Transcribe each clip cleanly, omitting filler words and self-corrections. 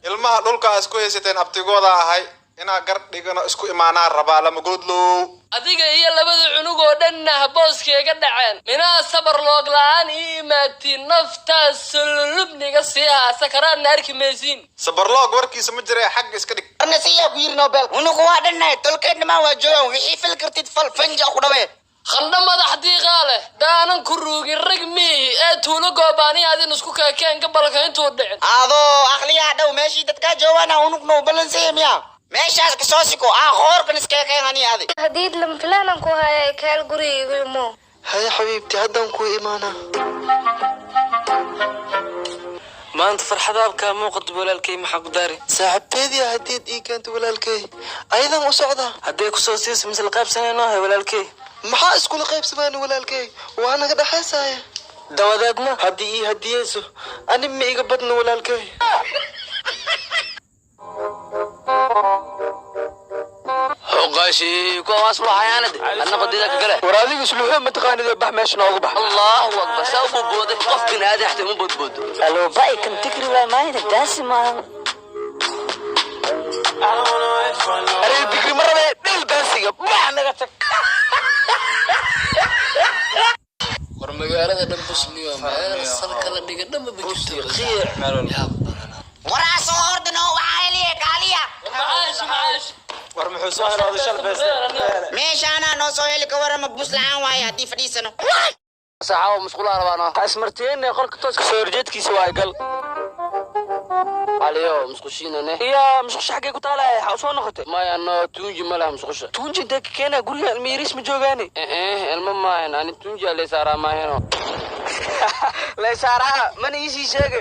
ilmaha dhulka isku haysateen abtigooda ahay ina gar dhigano isku imaanaa rabaa lama goodlow adiga iyo labada cunug oo dhanna booskeyga dhaceen minaa sabar loog la'aan ii imaagtiin naftaas lubniga siiha sakaraadna arki maysiin sabar loog warkiisa ma jiray xag iska dhig أنا سياب غير نوبل ونقوا هذا تلقين ما وجهه وحي في الكرتيد فالفنجة قدامه خلنا madaxdii qaale daanan ku ruugin ragmi ee tuulo goobaani aad isku kaakeen gabalka intuu dhicin هذا أخلي هذا وماشي تتكا جوانا ونقنو بلنسيم يا ماشي كسوسيكو خور كنسكاكي هني هذه هديد لم فلانا كو هاي كال قري ويمو هاي حبيبتي هدان كو إيمانا ما أنت فرحة بك موقد ولالكي محق داري صاحبتي هديد إيه كانت ولالكي أيضا أصعدة هديك سوسيس مثل قاب سنة ولالكي maxaa iskula qaybsamaan walaalkay waa naga dhaxaysaya dawadeedna haddii ii hadiyeyso ani ma iga badno walaalkay hoqaashi kuwaas waxaanad anna qadida ka gale war adiga isluuxo ma taqaanid bax meesha nooga bax allahu akbar sawbu booday qof binaadi xataa ma boodboodo alo bay kan tikri waa maayna daasi ma ari tikri marada dhil daasiga bax naga tag magaalada dhan busniyo meel salka la dhiga dhanba bajirto qiic waraa soo ordino waxaa heliye kaaliya maash war muxuu soo helay shal bees meeshaana noo soo heli ka warama bus la'aan waaye haddii fadhiisano saxaabo musqulaha rabaano ismartiyeen qolka tooska soo horjeedkiisa waa gal عليو مسخشينه يا مسخش حقي كنت على حوصو نقطه ما انه تونجي مالها مسخشه تونجي انت كينا غوريا الميريس مجوغاني المهم انا تونجي اللي صار ما هنا لا سارة من يجي شيء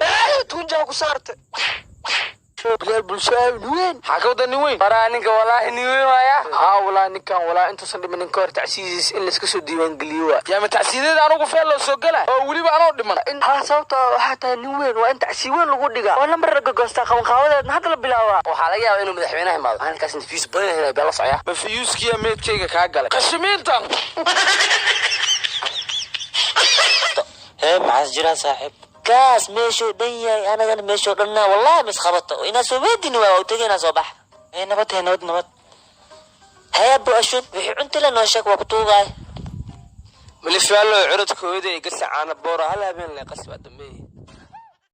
تونجي اكو صارت بلال بلشاوي وين حكوا وين فرانك والله نوين وايا ها والله نكان والله انت صدق من انكار تعسيس ان اسك سو ديوان غليوا يا ما تعسيديد انو فيل لو سو غلا او وليبا انو dhiman ها sababta حتى نوين waa inta casiiwan lagu dhiga oo lambar raga goosta qaban qaawada hadda la bilaawaa waxa laga yaabaa inuu madaxweynaha imaado halkaas inta fiis badan yahay bala socya ma fiiskiya meedkayga ka galay qashimiintan معاس جيران صاحب كاس ماشو دنيا انا ماشو دنا والله مش خبطه انا سويدني وتجينا صباح نبت نبت هيا ابو اشد وحي انت لنا شك وقتوغاي ملي فعلوا عرض كودي قص عن بورا هلا بين لي قص دمي